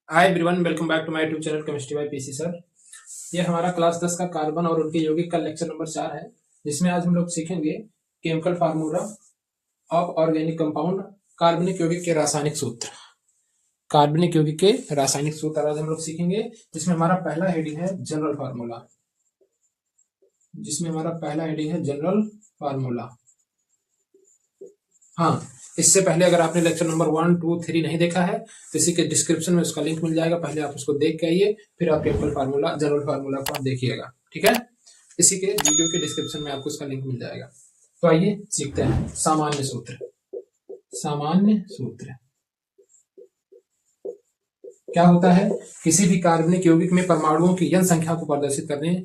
Hi everyone, welcome back to my YouTube channel chemistry by PC sir. ये हमारा class 10 का carbon और उनके यौगिक का लेक्चर नंबर 4 है, जिसमें आज हम लोग सीखेंगे chemical formula of organic compound, कार्बनिक यौगिक के रासायनिक सूत्र। कार्बनिक यौगिक के रासायनिक सूत्र आज हम लोग सीखेंगे, जिसमें हमारा पहला हेडिंग है जनरल फार्मूला। General formula. हाँ, इससे पहले अगर आपने लेक्चर नंबर 1, 2, 3 नहीं देखा है तो इसी के डिस्क्रिप्शन में उसका लिंक मिल जाएगा। पहले आप उसको देख के आइए, फिर आप केमिकल फार्मूला, जनरल फार्मूला को आप देखिएगा, ठीक है। इसी के वीडियो के डिस्क्रिप्शन में आपको उसका लिंक मिल जाएगा। तो आइए सीखते हैं सामान्य सूत्र। सामान्य सूत्र क्या होता है? किसी भी कार्बनिक यौगिक में परमाणुओं की n संख्या को प्रदर्शित करने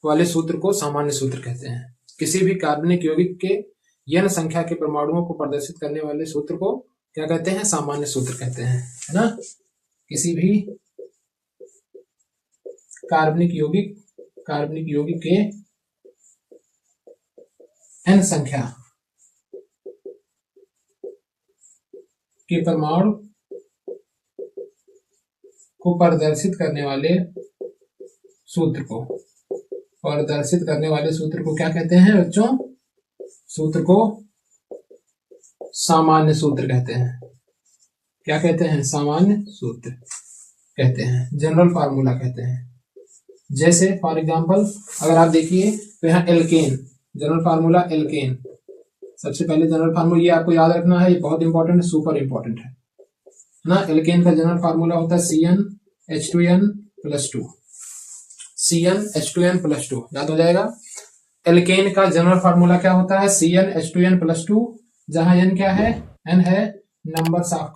वाले सूत्र को सामान्य सूत्र कहते हैं। किसी भी कार्बनिक यौगिक के n संख्या के परमाणुओं को प्रदर्शित करने वाले सूत्र को क्या कहते हैं? सामान्य सूत्र कहते हैं, है ना। किसी भी कार्बनिक यौगिक के n संख्या के परमाणु को प्रदर्शित करने वाले सूत्र को क्या कहते हैं बच्चों? सूत्र को सामान्य सूत्र कहते हैं। क्या कहते हैं? सामान्य सूत्र कहते हैं, जनरल फार्मूला कहते हैं। जैसे फॉर एग्जांपल अगर आप देखिए तो यहाँ एल्केन, जनरल फार्मूला एल्केन। सबसे पहले जनरल फार्मूला ये आपको याद रखना है, ये बहुत इंपॉर्टेंट है, सुपर इंपॉर्टेंट है ना। एल्केन का जनरल फार्मूला होता है CnH2n+2। CnH2n+2 याद हो जाएगा। एल्केन का जनरल फार्मूला क्या होता है? CnH2n+2, जहां n क्या है? n है नंबर्स ऑफ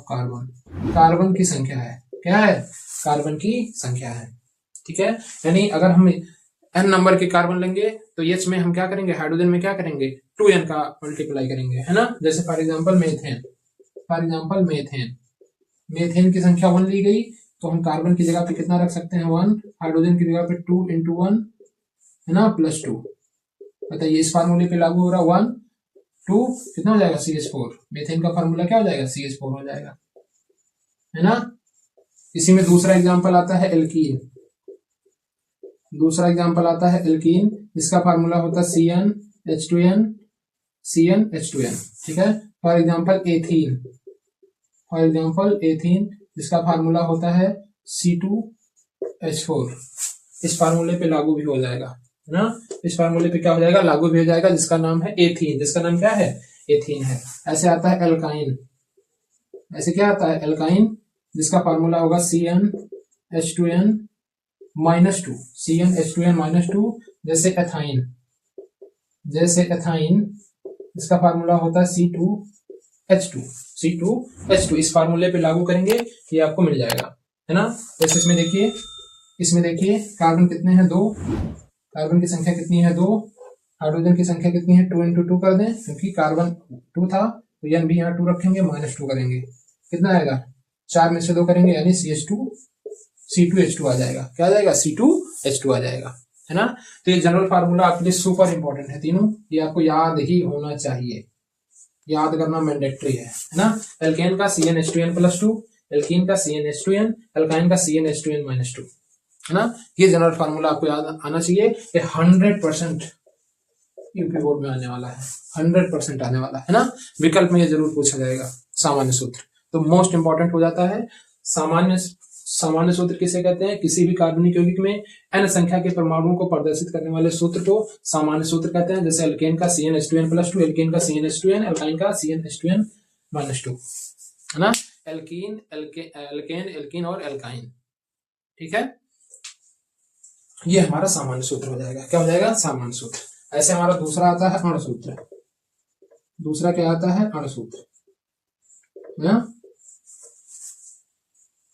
कार्बन। कार्बन की संख्या है। क्या है? कार्बन की संख्या है, ठीक है। यानी अगर हम n नंबर के कार्बन लेंगे तो H में हम क्या करेंगे? हाइड्रोजन में क्या करेंगे? 2n का मल्टीप्लाई करेंगे, है ना। जैसे फॉर एग्जांपल मेथेन की संख्या 1 ली गई तो हम कार्बन की जगह पे कितना रख सकते हैं? 1। हाइड्रोजन की जगह पे 2 × 1, है ना, +2। बताइए इस फार्मूले पे लागू हो रहा 1, 2 कितना हो जाएगा? CH4। मेथेन का फार्मूला क्या हो जाएगा? CH4 हो जाएगा, है ना। इसी में दूसरा एग्जांपल आता है एल्कीन। जिसका फार्मूला होता है CnH2n, ठीक है। फॉर एग्जांपल एथीन, जिसका फार्मूला होता है C2H4। इस फार्मूले पे लागू भी हो जाएगा, है ना। इस फार्मूले पे क्या हो जाएगा? लागू भी हो जाएगा, जिसका नाम है एथीन। जिसका नाम क्या है? एथीन है। ऐसे आता है एल्काइन। ऐसे क्या आता है? एल्काइन, जिसका फार्मूला होगा CnH2n-2। CnH2n-2। जैसे एथाइन, जिसका फार्मूला होता है C2H2। इस फार्मूले पे लागू करेंगे ये आपको मिल जाएगा, है ना। जैसे इसमें देखिए कार्बन कितने हैं? 2। कार्बन की संख्या कितनी है? 2। हाइड्रोजन की संख्या कितनी है? 2 × 2 कर दें, क्योंकि कार्बन 2 था तो n भी यहाँ 2 रखेंगे, -2 करेंगे, कितना आएगा? 4 में से 2 करेंगे यानी C2H2 आ जाएगा। क्या आ जाएगा? C2H2 आ जाएगा, है ना। तो ये जनरल फार्मूला आपके लिए सुपर इंपॉर्टेंट है तीनों, ये आपको याद ही होना चाहिए, याद करना मैंडेटरी है ना। एल्केन का CnH2n+2, एल्कीन का CnH2n, एल्काइन का CnH2n-2, है ना। ये जनरल फार्मूला आपको याद आना चाहिए। ये 100% यूपी बोर्ड में आने वाला है, 100% आने वाला है ना। विकल्प में ये जरूर पूछा जाएगा सामान्य सूत्र, तो मोस्ट इंपॉर्टेंट हो जाता है। सामान्य सूत्र किसे कहते हैं? किसी भी कार्बनिक यौगिक में n संख्या के परमाणुओं को प्रदर्शित करने वाले सूत्र को सामान्य सूत्र कहते हैं। जैसे एल्केन का CnH2n+2, एल्केन का CnH2n, एल्काइन का CnH2n-2, है ना। एल्केन और एल्काइन, ठीक है। ये हमारा सामान्य सूत्र हो जाएगा। क्या हो जाएगा? सामान्य सूत्र। ऐसे हमारा दूसरा आता है अणुसूत्र। दूसरा क्या आता है? अणुसूत्र, है ना।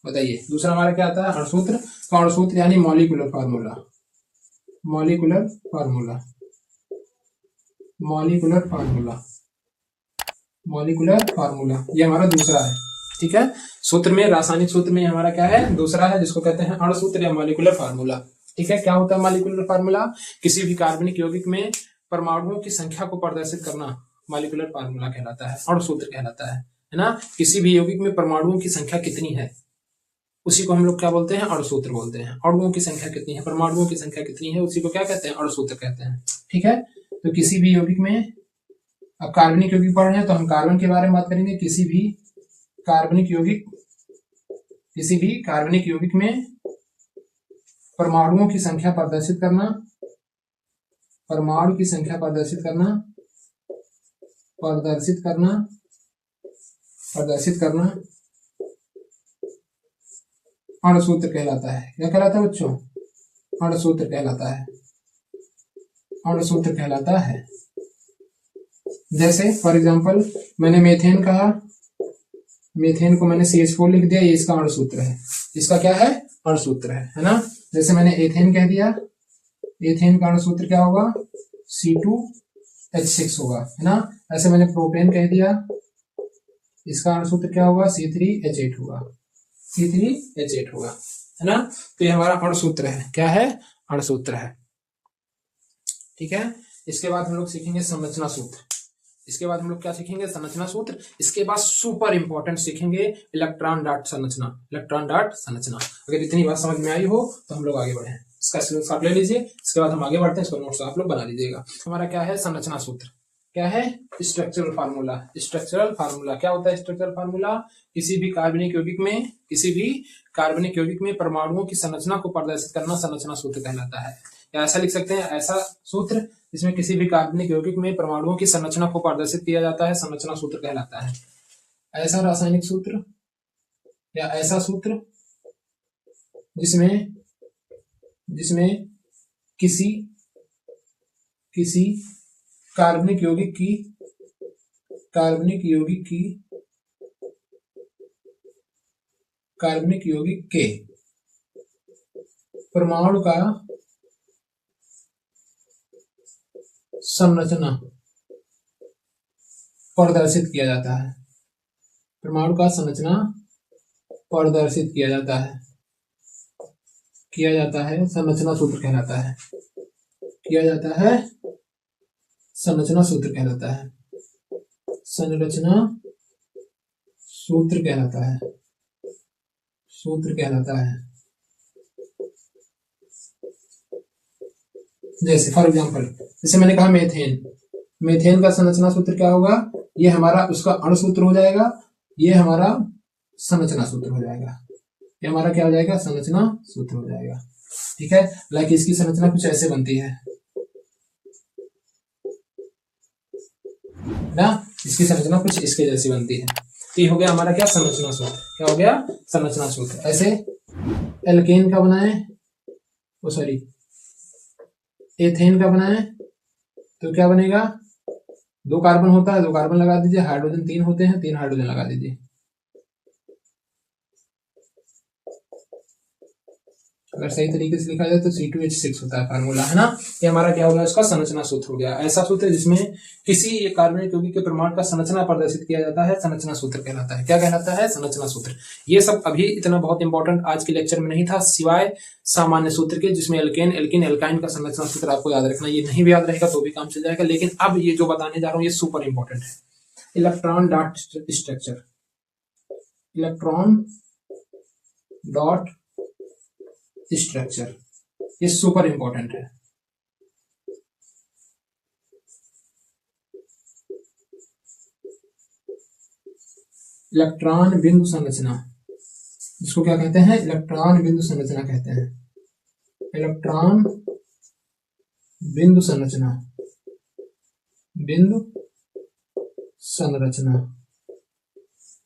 बताइए दूसरा हमारा क्या आता है? अणुसूत्र। तो अणुसूत्र यानी मॉलिक्यूलर फार्मूला, ये हमारा दूसरा है, ठीक है। सूत्र में, रासायनिक सूत्र में हमारा क्या है? दूसरा है, जिसको कहते हैं अणुसूत्र या मॉलिक्यूलर फार्मूला, ठीक है। क्या होता है मॉलिक्यूलर फार्मूला? किसी भी कार्बनिक यौगिक में परमाणुओं की संख्या को प्रदर्शित करना मॉलिक्यूलर फार्मूला कहलाता है, अणुसूत्र कहलाता है। है ना। किसी भी यौगिक में परमाणुओं की संख्या कितनी है, उसी को हम लोग क्या बोलते हैं, अणुसूत्र बोलते हैं। अणुओं की संख्या कितनी है, परमाणुओं की संख्या कितनी है, उसी को क्या कहते हैं, अणुसूत्र कहते हैं। ठीक है, तो किसी भी यौगिक में, अब कार्बनिक यौगिक पढ़ रहे हैं तो हम कार्बन के बारे में बात करेंगे। किसी भी कार्बनिक यौगिक में परमाणुओं की संख्या प्रदर्शित करना, परमाणु की संख्या प्रदर्शित करना अणुसूत्र कहलाता है। क्या कहलाता है बच्चों, अणुसूत्र कहलाता है। जैसे फॉर एग्जांपल मैंने मेथेन कहा, मेथेन को मैंने CH4 लिख दिया, ये इसका अणुसूत्र है। इसका क्या है, अणुसूत्र है ना। जैसे मैंने एथेन कह दिया, एथेन का अणुसूत्र क्या होगा, C2H6 होगा, है ना। ऐसे मैंने प्रोपेन कह दिया, इसका अणुसूत्र क्या होगा, C3H8 होगा, है ना। तो ये हमारा अणुसूत्र है। क्या है, अणुसूत्र है। ठीक है, इसके बाद हम लोग सीखेंगे संरचना सूत्र। इसके बाद हम लोग क्या सीखेंगे, संरचना सूत्र। इसके बाद सुपर इंपॉर्टेंट सीखेंगे इलेक्ट्रॉन डाट संरचना। अगर इतनी बात समझ में आई हो तो हम लोग आगे बढ़े। इसका स्क्रीनशॉट ले लीजिए, इसके बाद हम आगे बढ़ते हैं। इसको नोट्स आप लोग बना लीजिएगा। हमारा क्या है, संरचना सूत्र। क्या है, स्ट्रक्चरल फार्मूला। क्या होता है स्ट्रक्चरल फार्मूला, किसी भी कार्बनिक यौगिक में परमाणुओं की संरचना को प्रदर्शित करना संरचना सूत्र कहलाता है। या ऐसा लिख सकते हैं, ऐसा सूत्र जिसमें किसी भी कार्बनिक यौगिक में परमाणुओं की संरचना को प्रदर्शित किया जाता है, संरचना सूत्र कहलाता है। ऐसा रासायनिक सूत्र या ऐसा सूत्र जिसमें किसी कार्बनिक यौगिक के परमाणु का संरचना प्रदर्शित किया जाता है, संरचना सूत्र कहलाता है। संरचना सूत्र कहलाता है। जैसे फॉर एग्जांपल, जैसे मैंने कहा मेथेन का संरचना सूत्र क्या होगा, ये हमारा उसका अणुसूत्र हो जाएगा, ये हमारा संरचना सूत्र हो जाएगा। ये हमारा क्या हो जाएगा, संरचना सूत्र हो जाएगा। ठीक है, लाइक इसकी संरचना कुछ ऐसे बनती है ना, इसकी संरचना कुछ इसके जैसी बनती है। तो ये हो गया हमारा क्या, संरचना सूत्र। क्या हो गया, संरचना सूत्र। ऐसे एल्केन का बनाए, एथेन का बनाए तो क्या बनेगा, 2 कार्बन होता है, 2 कार्बन लगा दीजिए, हाइड्रोजन 3 होते हैं, 3 हाइड्रोजन लगा दीजिए। अगर सही तरीके से लिखा जाए तो C2H6 होता है फार्मूला, है ना। ये हमारा क्या होगा, इसका संरचना सूत्र हो गया। ऐसा सूत्र जिसमें किसी एक कार्बनिक यौगिक के परमाणु का संरचना प्रदर्शित किया जाता है, संरचना सूत्र कहलाता है। क्या कहलाता है, संरचना सूत्र। ये सब अभी इतना बहुत इंपॉर्टेंट आज के लेक्चर में नहीं था, सिवाय सामान्य सूत्र के, जिसमें एल्केन, एल्किन, एल्काइन का संरचना सूत्र आपको याद रखना। ये नहीं भी याद रहेगा तो भी काम चल जाएगा, लेकिन अब ये जो बताने जा रहा हूँ ये सुपर इंपॉर्टेंट है। इलेक्ट्रॉन डॉट स्ट्रक्चर, ये सुपर इंपॉर्टेंट है। इलेक्ट्रॉन बिंदु संरचना, जिसको क्या कहते हैं, इलेक्ट्रॉन बिंदु संरचना कहते हैं। इलेक्ट्रॉन बिंदु संरचना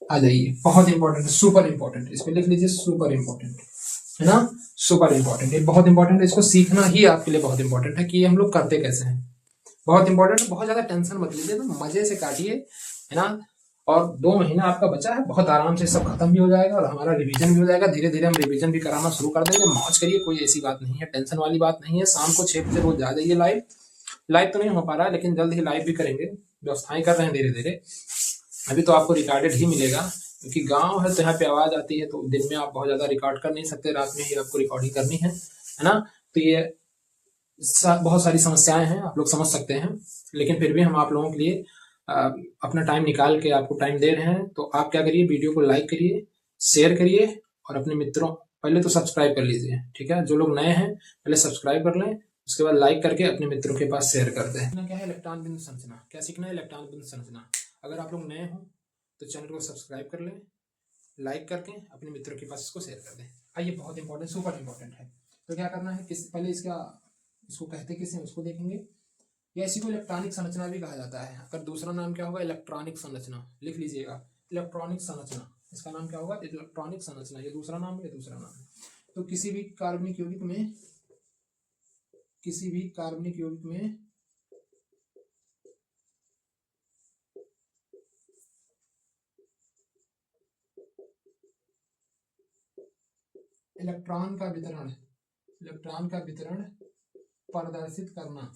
आ जाइए, बहुत इंपॉर्टेंट है, सुपर इंपॉर्टेंट। इस पे लिख लीजिए सुपर इंपॉर्टेंट, है ना, सुपर इंपॉर्टेंट। ये बहुत इंपॉर्टेंट है, इसको सीखना ही आपके लिए बहुत इंपॉर्टेंट है कि ये हम लोग करते कैसे हैं। बहुत इंपॉर्टेंट है, बहुत ज्यादा टेंशन मत लीजिए, तो मजे से काटिए, है ना। और 2 महीना आपका बचा है, बहुत आराम से सब खत्म भी हो जाएगा और हमारा रिवीजन भी हो जाएगा। धीरे धीरे हम रिवीजन भी कराना शुरू कर देंगे। मौज करिए, कोई ऐसी बात नहीं है, टेंशन वाली बात नहीं है। शाम को 6 बजे रोज आ जाइए। लाइव तो नहीं हो पा रहा है, लेकिन जल्द ही लाइव भी करेंगे, व्यवस्थाएं कर रहे हैं धीरे धीरे। अभी तो आपको रिकॉर्डेड ही मिलेगा, क्योंकि गांव है तो यहाँ पे आवाज आती है, तो दिन में आप बहुत ज्यादा रिकॉर्ड कर नहीं सकते, रात में ही आपको रिकॉर्डिंग करनी है ना। तो ये बहुत सारी समस्याएं हैं, आप लोग समझ सकते हैं, लेकिन फिर भी हम आप लोगों के लिए अपना टाइम निकाल के आपको टाइम दे रहे हैं, तो आप क्या करिए, वीडियो को लाइक करिए, शेयर करिए और अपने मित्रों, पहले तो सब्सक्राइब कर लीजिए, ठीक है। जो लोग नए हैं पहले सब्सक्राइब कर लें, उसके बाद लाइक करके अपने मित्रों के पास शेयर कर दें। क्या है इलेक्ट्रॉन बिंदु संरचना, क्या सीखना है, इलेक्ट्रॉन बिंदु संरचना। अगर आप लोग नए हो तो चैनल को सब्सक्राइब कर लें, लाइक करके अपने मित्रों के पास इसको शेयर कर दें। आइए, बहुत इंपॉर्टेंट, सुपर इंपॉर्टेंट है। तो क्या करना है, पहले इसको कहते किसे उसको देखेंगे, या इसी को इलेक्ट्रॉनिक संरचना भी कहा जाता है। अगर दूसरा नाम क्या होगा, इलेक्ट्रॉनिक संरचना, लिख लीजिएगा, इलेक्ट्रॉनिक संरचना, इसका नाम क्या होगा, इलेक्ट्रॉनिक संरचना। ये दूसरा नाम है, ये दूसरा नाम है। तो किसी भी कार्बनिक यौगिक में इलेक्ट्रॉन का वितरण प्रदर्शित करना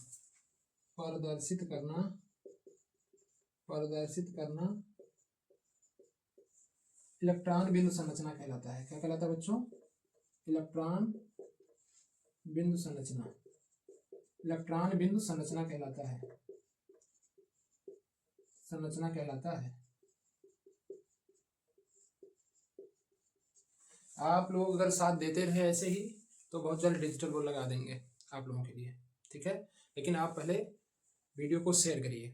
इलेक्ट्रॉन बिंदु संरचना कहलाता है। क्या कहलाता है बच्चों, इलेक्ट्रॉन बिंदु संरचना, इलेक्ट्रॉन बिंदु संरचना कहलाता है। आप लोग अगर साथ देते रहे ऐसे ही तो बहुत जल्द डिजिटल बोर्ड लगा देंगे आप लोगों के लिए, ठीक है। लेकिन आप पहले वीडियो को शेयर करिए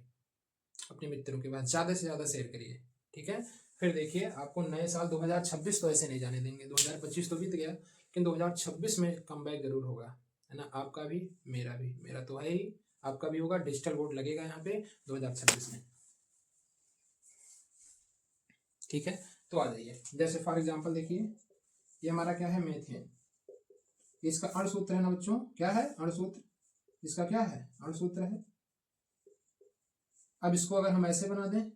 अपने मित्रों के पास, ज़्यादा से ज़्यादा शेयर करिए, ठीक है। फिर देखिए, आपको नए साल 2026 तो ऐसे नहीं जाने देंगे, 2025 तो बीत गया, लेकिन 2026 में कमबैक जरूर होगा, है ना। आपका भी, मेरा तो है ही, आपका भी होगा। डिजिटल बोर्ड लगेगा यहाँ पे 2026 में, ठीक है। तो आ जाइए, जैसे फॉर एग्जाम्पल देखिए, ये हमारा क्या है, मेथेन। इसका अणुसूत्र है ना बच्चों, क्या है अणुसूत्र, इसका क्या है अणुसूत्र है। अब इसको अगर हम ऐसे बना दें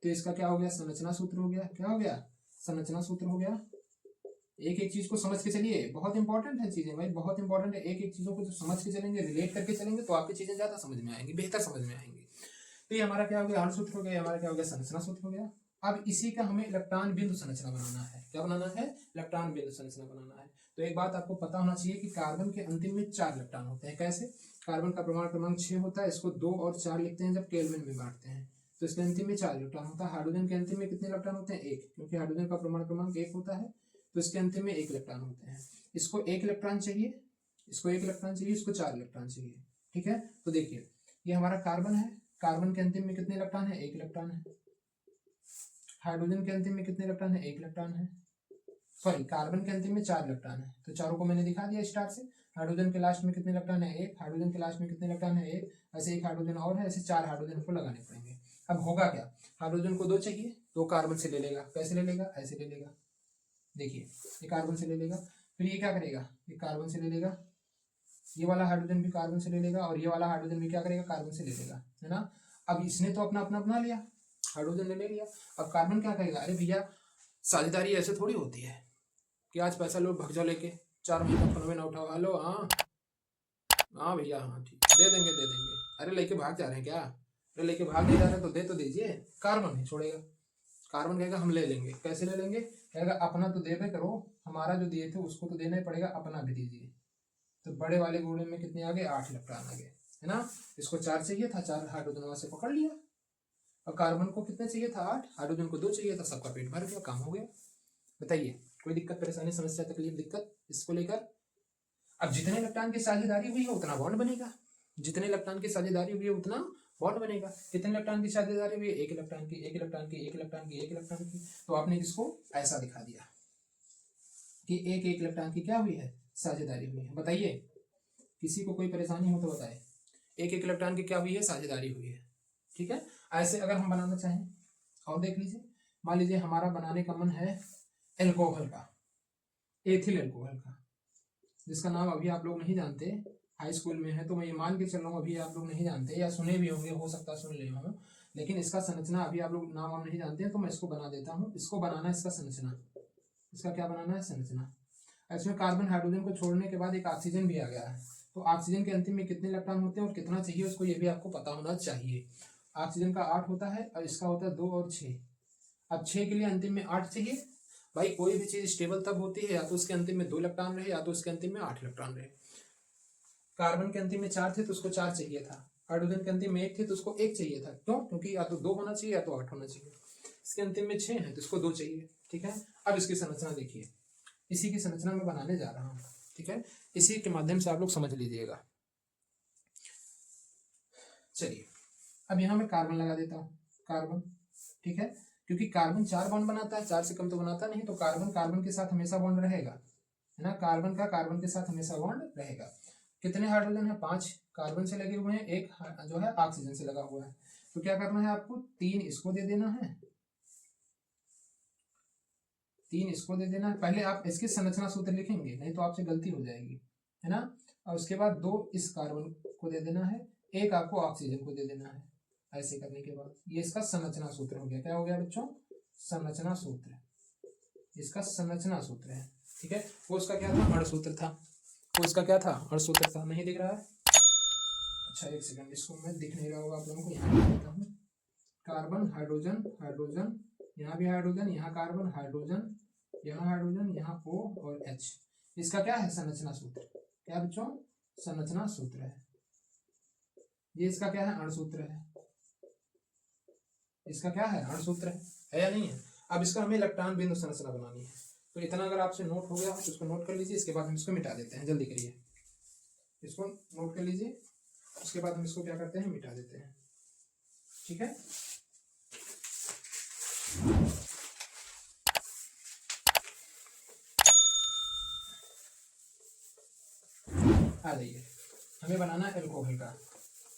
तो इसका क्या हो गया, संरचना सूत्र हो गया। क्या हो गया, संरचना सूत्र हो गया। एक एक चीज को समझ के चलिए, बहुत इंपॉर्टेंट है चीजें भाई, बहुत इंपॉर्टेंट है। एक एक चीजों को जो समझ के चलेंगे, रिलेट करके चलेंगे, तो आपकी चीजें ज्यादा समझ में आएंगी, बेहतर समझ में आएंगी। तो ये हमारा क्या हो गया, अणुसूत्र हो गया, हमारा क्या हो गया, संरचना सूत्र हो गया। अब इसी का हमें इलेक्ट्रॉन बिंदु संरचना बनाना है। क्या बनाना है, इलेक्ट्रॉन बिंदु संरचना बनाना है। तो एक बात आपको पता होना चाहिए कि कार्बन के अंतिम में 4 इलेक्ट्रॉन होते हैं। कैसे, कार्बन का परमाणु क्रमांक 6 होता है, इसको 2 और 4 लिखते हैं जब केल्विन में बांटते हैं, तो इसके अंतिम में 4 इलेक्ट्रॉन होता है। हाइड्रोजन के अंतिम में कितने इलेक्ट्रॉन होते हैं, 1, क्योंकि हाइड्रोजन का परमाणु क्रमांक 1 होता है, तो इसके अंतिम में 1 इलेक्ट्रॉन होते हैं। इसको 1 इलेक्ट्रॉन चाहिए, इसको 4 इलेक्ट्रॉन चाहिए, ठीक है। तो देखिए, ये हमारा कार्बन है, कार्बन के अंतिम में कितने इलेक्ट्रॉन है, 1 इलेक्ट्रॉन है। हाइड्रोजन के अंतिम में कितने इलेक्ट्रॉन है, 1 इलेक्ट्रॉन है। सॉरी, कार्बन के अंतिम में 4 इलेक्ट्रॉन है, तो चारों को मैंने दिखा दिया स्टार से। हाइड्रोजन के लास्ट में कितने इलेक्ट्रॉन है, 1। हाइड्रोजन के लास्ट में कितने इलेक्ट्रॉन है, 1। ऐसे 1 हाइड्रोजन और है, ऐसे 4 हाइड्रोजन को लगाने पड़ेंगे। अब होगा क्या, हाइड्रोजन को 2 चाहिए, 2 कार्बन से ले लेगा। कैसे ले लेगा, ऐसे ले लेगा, देखिए, ये कार्बन से ले लेगा। फिर ये क्या करेगा, ये कार्बन से ले लेगा, ये वाला हाइड्रोजन भी कार्बन से ले लेगा, और ये वाला हाइड्रोजन भी क्या करेगा, कार्बन से ले लेगा, है ना। अब इसने तो अपना अपना बना लिया, हाइड्रोजन ने ले लिया। अब कार्बन क्या करेगा, अरे भैया साझेदारी ऐसे थोड़ी होती है कि आज पैसा लो भग जाओ लेके, 4 महीना 15 महीना उठाओ, हेलो हाँ हाँ भैया हाँ ठीक, दे देंगे दे देंगे। अरे लेके भाग जा रहे हैं क्या, अरे लेके भाग नहीं जा रहे तो दे तो दीजिए। कार्बन नहीं छोड़ेगा, कार्बन कहेगा हम ले लेंगे। कैसे ले लेंगे, कहेगा अपना तो देवे करो, हमारा जो दिए थे उसको तो देना ही पड़ेगा, अपना भी दीजिए। तो बड़े वाले गोले में कितने आ गए, 8 इलेक्ट्रॉन आ गए, है ना। इसको 4 चाहिए था, 4 हाइड्रोजन वहां से पकड़ लिया। और कार्बन को कितने चाहिए था, 8। हाइड्रोजन को 2 चाहिए था, सबका पेट भर गया, काम हो गया। बताइए, कोई दिक्कत परेशानी समस्या तकलीफ दिक्कत इसको लेकर। अब जितने इलेक्ट्रॉन की साझेदारी हुई है उतना बॉन्ड बनेगा, जितने इलेक्ट्रॉन की साझेदारी हुई है उतना बॉन्ड बनेगा। कितने इलेक्ट्रॉन की साझेदारी हुई है, 1 इलेक्ट्रॉन की, 1 इलेक्ट्रॉन की, 1 इलेक्ट्रॉन की, 1 इलेक्ट्रॉन की। तो आपने इसको ऐसा दिखा दिया कि 1 इलेक्ट्रॉन की क्या हुई है, साझेदारी हुई है। बताइए, किसी को कोई परेशानी हो तो बताए, 1 इलेक्ट्रॉन की क्या हुई है, साझेदारी हुई है, ठीक है। ऐसे अगर हम बनाना चाहें और देख लीजिए, मान लीजिए हमारा बनाने का मन है एल्कोहल का, एथिल एल्कोहल का, जिसका नाम अभी आप लोग नहीं जानते, हाई स्कूल में है तो मैं ये मान के चल रहा हूँ अभी आप लोग नहीं जानते, या सुने भी होंगे, हो सकता है सुन ले हो, लेकिन इसका संरचना अभी आप लोग नाम नहीं जानते हैं, तो मैं इसको बना देता हूँ। इसको बनाना है, इसका संरचना, इसका क्या बनाना है, संरचना। इसमें कार्बन हाइड्रोजन को छोड़ने के बाद एक ऑक्सीजन भी आ गया है, तो ऑक्सीजन के अंतिम में कितने इलेक्ट्रॉन होते हैं और कितना चाहिए उसको, ये भी आपको पता होना चाहिए। ऑक्सीजन का 8 होता है और इसका होता है 2 और 6। अब 6 के लिए अंतिम में 8 चाहिए। भाई कोई भी चीज स्टेबल तब होती है या तो उसके अंतिम में 2 इलेक्ट्रॉन रहे, या तो उसके अंतिम में 8 इलेक्ट्रॉन रहे। कार्बन के अंतिम में 4 थे तो उसको 4 चाहिए था, हाइड्रोजन के अंतिम में 1 थे तो उसको 1 चाहिए था, क्यों? क्योंकि या तो 2 होना चाहिए या तो 8 होना चाहिए। इसके अंतिम में 6 है तो इसको 2 चाहिए, ठीक है। अब इसकी संरचना देखिए, इसी की संरचना मैं बनाने जा रहा हूँ, ठीक है। इसी के माध्यम से आप लोग समझ लीजिएगा। चलिए अब यहाँ मैं कार्बन लगा देता हूँ, कार्बन, ठीक है, क्योंकि कार्बन 4 बॉन्ड बनाता है, 4 से कम तो बनाता नहीं, तो कार्बन कार्बन के साथ हमेशा बॉन्ड रहेगा, है ना। कार्बन का कार्बन के साथ हमेशा बॉन्ड रहेगा। कितने हाइड्रोजन है? 5 कार्बन से लगे हुए हैं, 1 जो है ऑक्सीजन से लगा हुआ है। तो क्या करना है आपको? 3 इसको दे देना है, 3 इसको दे देना है। पहले आप इसकी संरचना सूत्र लिखेंगे, नहीं तो आपसे गलती हो जाएगी, है ना। और उसके बाद 2 इस कार्बन को दे देना है, 1 आपको ऑक्सीजन को दे देना है। ऐसे करने के बाद ये इसका संरचना सूत्र हो गया। क्या हो गया बच्चों? संरचना सूत्र। इसका संरचना सूत्र है, ठीक है। वो उसका क्या था? अणुसूत्र था। वो इसका क्या था? अणुसूत्र था। नहीं दिख रहा है? अच्छा एक सेकंड, इसको मैं दिख नहीं रहा होगा आप लोगों को, यहाँ लिख देता हूँ। कार्बन, हाइड्रोजन, हाइड्रोजन, यहाँ भी हाइड्रोजन, यहाँ कार्बन, हाइड्रोजन, यहाँ हाइड्रोजन, यहाँ O और H। इसका क्या है? संरचना सूत्र। क्या बच्चों? संरचना सूत्र है। ये इसका क्या है? अणुसूत्र है। इसका क्या है? अणुसूत्र है या नहीं है? अब इसका हमें इलेक्ट्रॉन बिंदु संरचना बनानी है, तो इतना अगर आपसे नोट हो गया हो तो इसको नोट कर लीजिए। इसके बाद हम इसको मिटा देते हैं, जल्दी करिए, इसको नोट कर लीजिए। उसके बाद हम इसको क्या करते हैं? मिटा देते हैं, ठीक है। आ जाइए, हमें बनाना है एल्कोहल का।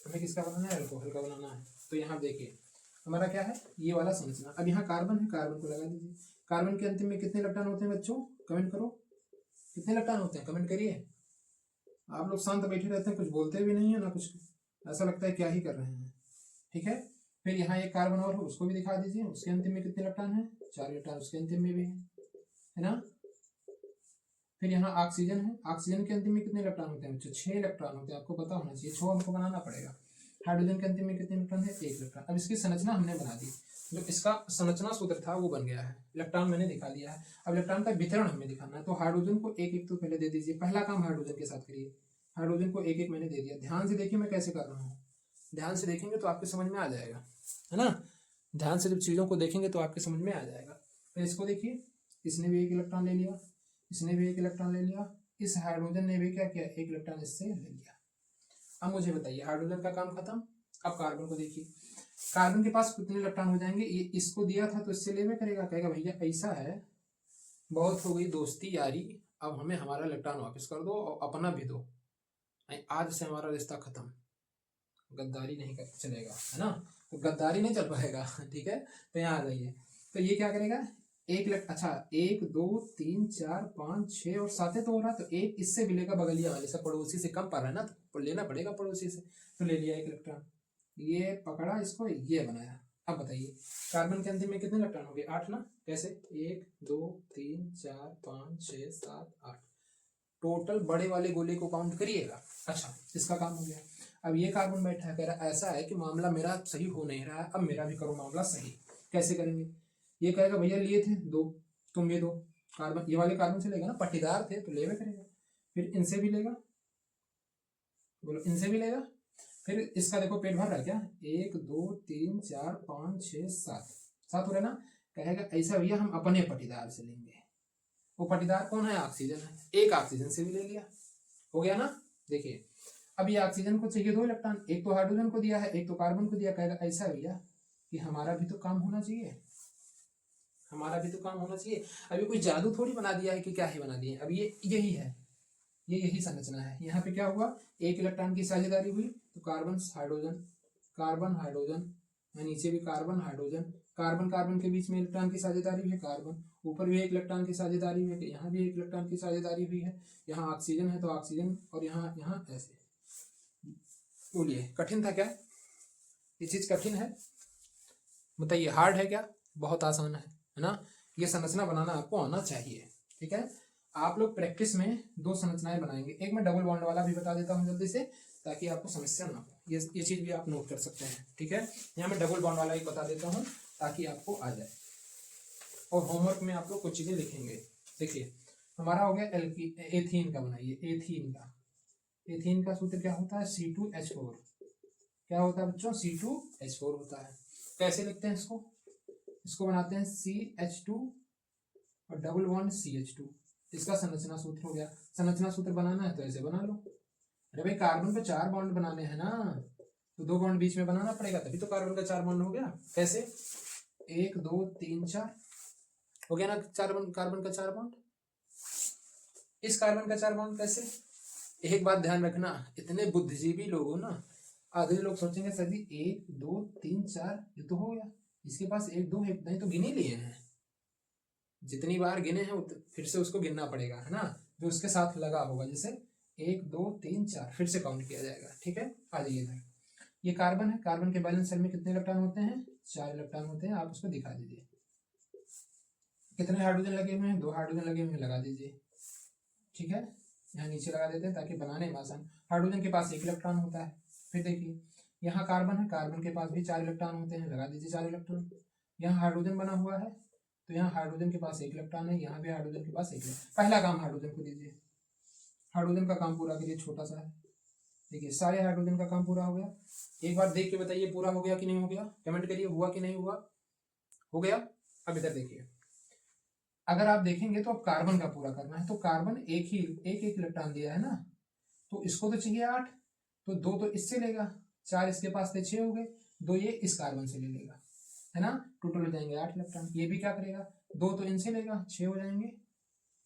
हमें किसका बनाना है? एल्कोहल का बनाना है। तो यहाँ देखिए हमारा क्या है? ये वाला संरचना। अब यहाँ कार्बन है, कार्बन को लगा दीजिए। कार्बन के अंतिम में कितने इलेक्ट्रॉन होते हैं बच्चों? कमेंट करो, कितने इलेक्ट्रॉन होते हैं? कमेंट करिए। आप लोग शांत बैठे रहते हैं, कुछ बोलते भी नहीं है ना कुछ, ऐसा लगता है क्या ही कर रहे हैं, ठीक है। फिर यहाँ एक कार्बन और है, उसको भी दिखा दीजिए। उसके अंतिम में कितने इलेक्ट्रॉन है? 4 इलेक्ट्रॉन उसके अंतिम में भी है ना। फिर यहाँ ऑक्सीजन है, ऑक्सीजन के अंतिम में कितने इलेक्ट्रॉन होते हैं? 6 इलेक्ट्रॉन होते हैं, आपको पता होना चाहिए, 6 हमको बनाना पड़ेगा। हाइड्रोजन के अंतिम में कितने इलेक्ट्रॉन है? 1 इलेक्ट्रॉन। अब इसकी संरचना हमने बना दी, जो इसका संरचना सूत्र था वो बन गया है। इलेक्ट्रॉन मैंने दिखा दिया है। अब इलेक्ट्रॉन का वितरण हमें दिखाना है, तो हाइड्रोजन को 1-1 तो पहले दे दीजिए। पहला काम हाइड्रोजन के साथ करिए। हाइड्रोजन को 1-1 मैंने दे दिया। ध्यान से देखिए मैं कैसे कर रहा हूँ, ध्यान से देखेंगे तो आपके समझ में आ जाएगा, है ना। ध्यान से जब चीज़ों को देखेंगे तो आपके समझ में आ जाएगा। फिर इसको देखिए, इसने भी 1 इलेक्ट्रॉन ले लिया, इसने भी 1 इलेक्ट्रॉन ले लिया, इस हाइड्रोजन ने भी क्या किया? 1 इलेक्ट्रॉन इससे ले लिया। अब मुझे बताइए, हाइड्रोजन का काम खत्म। अब कार्बन को देखिए, कार्बन के पास कितने इलेक्ट्रॉन हो जाएंगे? ये इसको दिया था तो इससे लेवे करेगा, कहेगा भैया ऐसा है, बहुत हो गई दोस्ती यारी, अब हमें हमारा इलेक्ट्रॉन वापस कर दो और अपना भी दो, आज से हमारा रिश्ता खत्म, गद्दारी नहीं कर चलेगा, है ना। तो गद्दारी नहीं चल पाएगा, ठीक है। तो यहाँ आ जाइए, तो ये क्या करेगा? 1 अच्छा 1 2 3 4 5 6 और 7 तो हो रहा, तो 1 इससे भी लेगा, बगलिया वाले से, पड़ोसी से कम पड़ रहा है ना, तो लेना पड़ेगा पड़ोसी से। तो ले लिया 1 इलेक्ट्रॉन, ये पकड़ा इसको, ये बनाया। अब बताइए कार्बन के अंतिम में कितने इलेक्ट्रॉन हो गए? 8 ना। कैसे? 1 2 3 4 5 6 7 8, टोटल बड़े वाले गोले को काउंट करिएगा। अच्छा इसका काम हो गया। अब ये कार्बन बैठा है, कह रहा ऐसा है कि मामला मेरा सही हो नहीं रहा है, अब मेरा भी करो मामला सही। कैसे करेंगे? ये कहेगा भैया लिए थे 2, तुम ये 2 कार्बन, ये वाले कार्बन से लेगा ना, पट्टीदार थे तो लेवे करेगा। फिर इनसे भी लेगा, बोलो इनसे भी लेगा। फिर इसका देखो पेट भर रहा है क्या? 1 2 3 4 5 6 7, 7 हो रहा है ना। कहेगा ऐसा भैया हम अपने पट्टीदार से लेंगे। वो पट्टीदार कौन है? ऑक्सीजन है। 1 ऑक्सीजन से भी ले लिया, हो गया ना। देखिए अब ये ऑक्सीजन को चाहिए 2 इलेक्ट्रॉन, 1 तो हाइड्रोजन को दिया है, 1 तो कार्बन को दिया। कहेगा ऐसा भैया कि हमारा भी तो काम होना चाहिए, हमारा भी तो काम होना चाहिए। अभी कोई जादू थोड़ी बना दिया है कि क्या ही बना दिया। अब ये यही है, ये यही संरचना है। यहाँ पे क्या हुआ? 1 इलेक्ट्रॉन की साझेदारी हुई, तो कार्बन हाइड्रोजन, कार्बन हाइड्रोजन, नीचे भी कार्बन हाइड्रोजन, कार्बन कार्बन के बीच में इलेक्ट्रॉन की साझेदारी हुई है, कार्बन ऊपर भी 1 इलेक्ट्रॉन की साझेदारी हुई है, यहाँ भी 1 इलेक्ट्रॉन की साझेदारी हुई है। यहाँ ऑक्सीजन है तो ऑक्सीजन, और यहाँ यहाँ ऐसे। बोलिए कठिन था क्या? ये चीज कठिन है? बताइए हार्ड है क्या? बहुत आसान है ना। ये संरचना बनाना आपको आना चाहिए, ठीक है। आप लोग प्रैक्टिस में 2 संरचनाएं बनाएंगे। एक मैं डबल बॉन्ड वाला भी बता देता हूँ जल्दी से, ताकि आपको समस्या ना हो। ये चीज भी आप नोट कर सकते हैं, ठीक है। यहाँ मैं डबल बॉन्ड वाला ही बता देता हूँ ताकि आपको आ जाए। और होमवर्क में आप लोग कुछ चीजें लिखेंगे। देखिए हमारा हो गया एथीन का बनाइए। एथीन का सूत्र क्या होता है? C2H4, क्या होता है बच्चों, C2H4 होता है। कैसे लिखते हैं इसको, इसको बनाते हैं CH2 और डबल बॉन्ड CH2, इसका संरचना सूत्र हो गया। संरचना सूत्र बनाना है तो ऐसे बना लो। अरे भाई कार्बन पे 4 बॉन्ड बनाने हैं ना, तो 2 बॉन्ड बीच में बनाना पड़ेगा, तभी तो कार्बन का 4 बॉन्ड हो गया। कैसे, 1 2 3 4 हो गया ना, कार्बन का 4 बॉन्ड। इस कार्बन का 4 बॉन्ड कैसे, एक बात ध्यान रखना, इतने बुद्धिजीवी लोग हो ना, आधे लोग सोचेंगे सर जी 1 2 3 4 ये तो हो गया, इसके पास 1 2 है, नहीं तो गिने लिए हैं, जितनी बार गिने हैं फिर से उसको गिनना पड़ेगा, है ना, जो उसके साथ लगा होगा, जैसे 1 2 3 4 फिर से काउंट किया जाएगा। ठीक है, आ जाइए इधर, ये कार्बन है, कार्बन के बैलेंस शेल में कितने इलेक्ट्रॉन होते हैं, 4 इलेक्ट्रॉन होते हैं। आप उसको दिखा दीजिए, कितने हाइड्रोजन लगे हुए हैं, 2 हाइड्रोजन लगे हुए हैं, लगा दीजिए। ठीक है, यहाँ नीचे लगा देते हैं ताकि बनाने में आसान। हाइड्रोजन के पास 1 इलेक्ट्रॉन होता है। फिर देखिए यहाँ कार्बन है, कार्बन के पास भी 4 इलेक्ट्रॉन होते हैं, लगा दीजिए 4 इलेक्ट्रॉन। यहाँ हाइड्रोजन बना हुआ है, तो यहाँ हाइड्रोजन के पास 1 इलेक्ट्रॉन है, यहाँ भी हाइड्रोजन के पास 1 इलेक्ट्रॉन। पहला काम हाइड्रोजन को दीजिए, हाइड्रोजन का काम पूरा करिए, छोटा सा है। देखिए सारे हाइड्रोजन का काम पूरा हो गया। एक बार देख के बताइए पूरा हो गया कि नहीं हो गया, कमेंट करिए, हुआ कि नहीं हुआ, हो गया। अब इधर देखिए, अगर आप देखेंगे तो अब कार्बन का पूरा करना है, तो कार्बन एक इलेक्ट्रॉन दिया है ना, तो इसको तो चाहिए 8, तो 2 तो इससे लेगा, 4 इसके पास थे, 6 हो गए, 2 ये इस कार्बन से ले लेगा, है ना, टोटल हो जाएंगे 8 इलेक्ट्रॉन। ये भी क्या करेगा, 2 तो इनसे लेगा, 6 हो जाएंगे,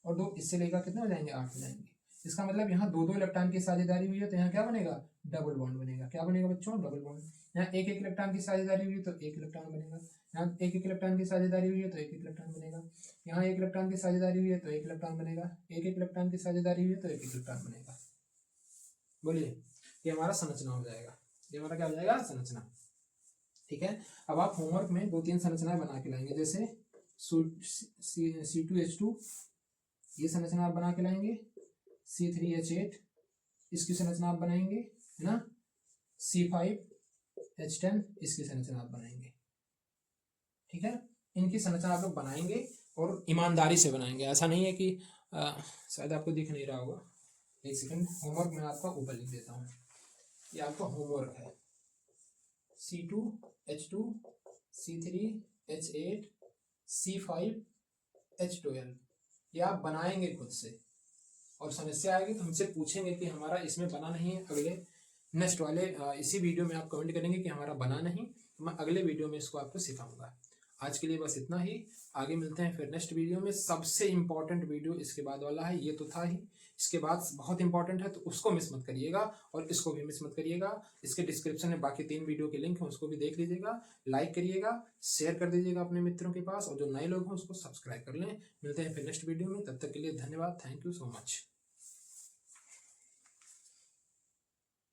और 2 इससे लेगा, कितने हो जाएंगे, 8 हो जाएंगे। इसका मतलब यहाँ 2 इलेक्ट्रॉन की साझेदारी हुई है, तो यहाँ क्या बनेगा, डबल बॉन्ड बनेगा। क्या बनेगा बच्चों, डबल बॉन्ड। यहाँ 1 इलेक्ट्रॉन की साझेदारी हुई है तो 1 इलेक्ट्रॉन बनेगा, यहाँ 1 इलेक्ट्रॉन की साझेदारी हुई है तो 1 इलेक्ट्रॉन बनेगा, यहाँ 1 इलेक्ट्रॉन की साझेदारी हुई है तो 1 इलेक्ट्रॉन बनेगा, 1 इलेक्ट्रॉन की साझेदारी हुई है तो 1 इलेक्ट्रॉन बनेगा। बोलिए, ये हमारा संरचना हो जाएगा, ये हमारा क्या हो जाएगा, संरचना। ठीक है, अब आप होमवर्क में 2-3 संरचनाएं बना के लाएंगे, जैसे C2H2 ये संरचना आप बना के लाएंगे, C3H8 इसकी संरचना आप बनाएंगे, है ना, C5H10 इसकी संरचना आप बनाएंगे। ठीक है, इनकी संरचना आप लोग बनाएंगे और ईमानदारी से बनाएंगे, ऐसा नहीं है कि शायद आपको दिख नहीं रहा होगा, एक सेकंड, होमवर्क मैं आपका ऊपर लिख देता हूँ, ये आपका होमवर्क है। C2H2 C3H8 C5H12 ये आप बनाएंगे खुद से, और समस्या आएगी तो हमसे पूछेंगे कि हमारा इसमें बना नहीं है, अगले नेक्स्ट वाले इसी वीडियो में आप कमेंट करेंगे कि हमारा बना नहीं, तो मैं अगले वीडियो में इसको आपको सिखाऊंगा। आज के लिए बस इतना ही, आगे मिलते हैं फिर नेक्स्ट वीडियो में। सबसे इंपॉर्टेंट वीडियो इसके बाद वाला है, ये तो था ही, इसके बाद बहुत इंपॉर्टेंट है, तो उसको मिस मत करिएगा, और इसको भी मिस मत करिएगा। इसके डिस्क्रिप्शन में बाकी 3 वीडियो के लिंक है, उसको भी देख लीजिएगा, लाइक करिएगा, शेयर कर दीजिएगा अपने मित्रों के पास, और जो नए लोग हैं उसको सब्सक्राइब कर लें। मिलते हैं फिर नेक्स्ट वीडियो में, तब तक के लिए धन्यवाद, थैंक यू सो मच।